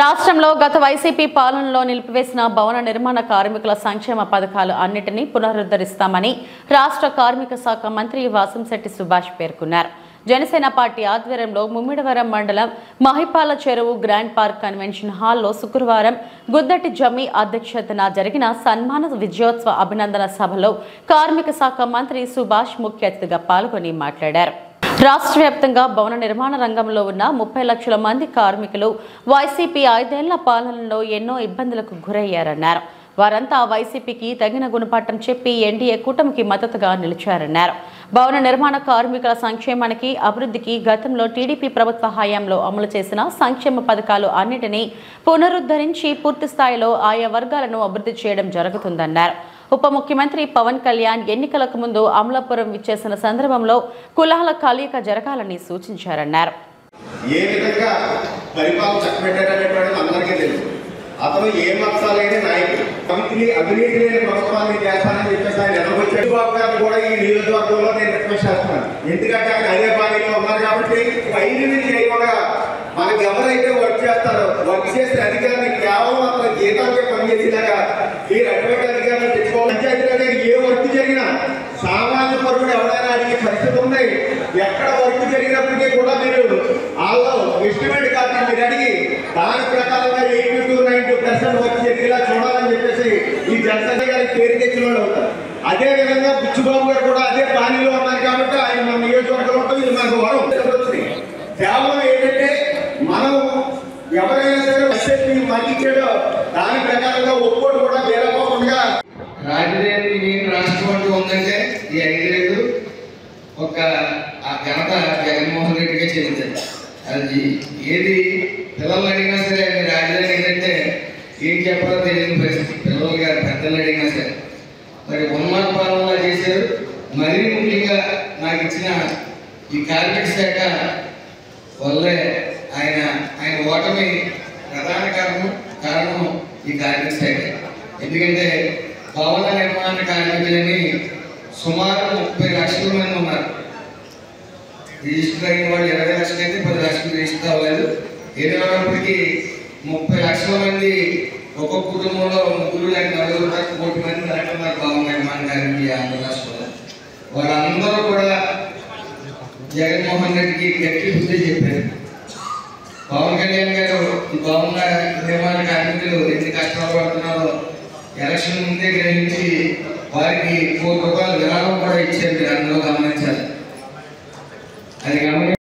రాష్ట్రంలో గత వైసీపీ పాలనలో నిలిపివేసిన భవన నిర్మాణ కార్మికుల సంక్షేమ పథకాలు అన్నిటినీ పునరుద్ధరిస్తామని రాష్ట్ర కార్మిక శాఖ మంత్రి వాసంశెట్టి సుభాష్ పేర్కొన్నారు. జనసేన పార్టీ ఆధ్వర్యంలో ముమ్మిడివరం మండలం మహిపాల చెరువు గ్రాండ్ పార్క్ కన్వెన్షన్ హాల్లో శుక్రవారం గుద్దటి జమీ అధ్యక్షతన జరిగిన సన్మాన విజయోత్సవ అభినందన సభలో కార్మిక శాఖ మంత్రి సుభాష్ ముఖ్య అతిథిగా పాల్గొని మాట్లాడారు. రాష్ట్ర వ్యాప్తంగా భవన నిర్మాణ రంగంలో ఉన్న 30 లక్షల మంది కార్మికులు వైసీపీ 5 ఏళ్ల పాలనలో ఎన్నో ఇబ్బందులకు గురయ్యారన్నారు. వారంతా వైసీపీకి తగిన గుణపాఠం చెప్పి ఎన్డీఏ కూటమికి మద్దతుగా నిలిచారన్నారు. భవన నిర్మాణ కార్మికుల సంక్షేమానికి అభివృద్ధికి గతంలో టీడీపీ ప్రభుత్వ హయాంలో అమలు చేసిన సంక్షేమ పథకాలు అన్నిటినీ పునరుద్ధరించి పూర్తి స్థాయిలో ఆయా వర్గాలను అభివృద్ధి చేయడం జరుగుతుందన్నారు. ఉప ముఖ్యమంత్రి పవన్ కళ్యాణ్ ఎన్నికలకు ముందు అమలాపురం విచ్చేసిన సందర్భంలో కులాల కలయిక జరగాలని సూచించారన్నారు. అతను ఏ మత్సాలైన నాయకుడు అవినీతి లేని ప్రభుత్వాన్ని చేస్తానని చెప్పేసి ఆయన ఎదగొచ్చాడు. బాబు గారు కూడా ఈ నియోజకవర్గంలో నేను రిక్వెస్ట్ చేస్తున్నాను. ఎందుకంటే ఆయన అదే బాడీలో ఉన్నారు కాబట్టి వైద్యులు చేయకుండా మనకు ఎవరైతే వర్క్ చేస్తారో వర్క్ చేసిన అధికారిని కేవలం అతను జీతాలకే పనిచేసేలాగా మీరు అటువంటి అధికారులు తెచ్చుకోవాలి. పంచాయతీలో ఏ వర్క్ జరిగినా సామాన్య పరువుడు ఎవరైనా అడిగే పరిస్థితి ఉన్నాయి. ఎక్కడ వర్క్ జరిగినప్పటికీ కూడా మీరు వాళ్ళు ఎస్టిమేట్ కాపీ మీరు అడిగి దాని ప్రకారంగా 80-90% వర్క్ జరిగేలా చూడాలని చెప్పేసి ఈ జనసేన గారికి పేరు తెచ్చిన వాళ్ళు అవుతారు. అదే విధంగా బుచ్చుబాబు గారు కూడా అదే పానీలో ఉన్నారు కాబట్టి ఆయన మన నియోజకవర్గంలో ఇది మనకు వరం. కేవలం ఏంటంటే మనం ఎవరైనా సరే వచ్చేసి మళ్ళీంచాడో దాని ప్రకారంగా ఒక్కోటి కూడా వేరపోకుండా రాజధాని నేను రాష్ట్రం ఉందంటే ఈ 5 ఏళ్ళు ఒక ఘనత జగన్మోహన్ రెడ్డిగా చెందుతుంది. అది ఏది పిల్లలు అడిగినా సరే అది రాజధాని ఏంటంటే ఏం చెప్పాలో తెలియని పరిస్థితి. పిల్లలు గారు పెద్దలు అడిగినా సరే మరి ఉన్మాద పాలనలా చేశారు. మరీ ముఖ్యంగా నాకు ఇచ్చిన ఈ కార్మిక శాఖ వల్లే ఆయన ఓటమి ప్రధాన కారణం ఈ కార్మిక శాఖ. ఎందుకంటే భవన నిర్మాణ కార్మికులని సుమారు 30 లక్షల మంది ఉన్నారు. రిజిస్టర్ అయిన వాళ్ళు 20 లక్షలు అయితే 10 లక్షలు రిజిస్టర్ అవ్వలేదు. ఏదైనప్పటికీ 30 లక్షల మంది ఒక్కొక్క కుటుంబంలో 3 లేక 4 దాకా 1 కోటి మంది దాటున్నారు భవన నిర్మాణ కార్మికులు ఆంధ్ర రాష్ట్రంలో. వాళ్ళందరూ కూడా జగన్మోహన్ రెడ్డికి గట్టి బుద్ధి చెప్పారు. పవన్ కళ్యాణ్ గారు ఈ భవన నిర్మాణ కార్మికులు ఎన్ని కష్టాలు పడుతున్నారో ఎలక్షన్ ముందే గ్రహించి వారికి ₹1 కోటి విరాళం కూడా ఇచ్చారు. మీరు అందులో గమనించాలి. అది గమనించి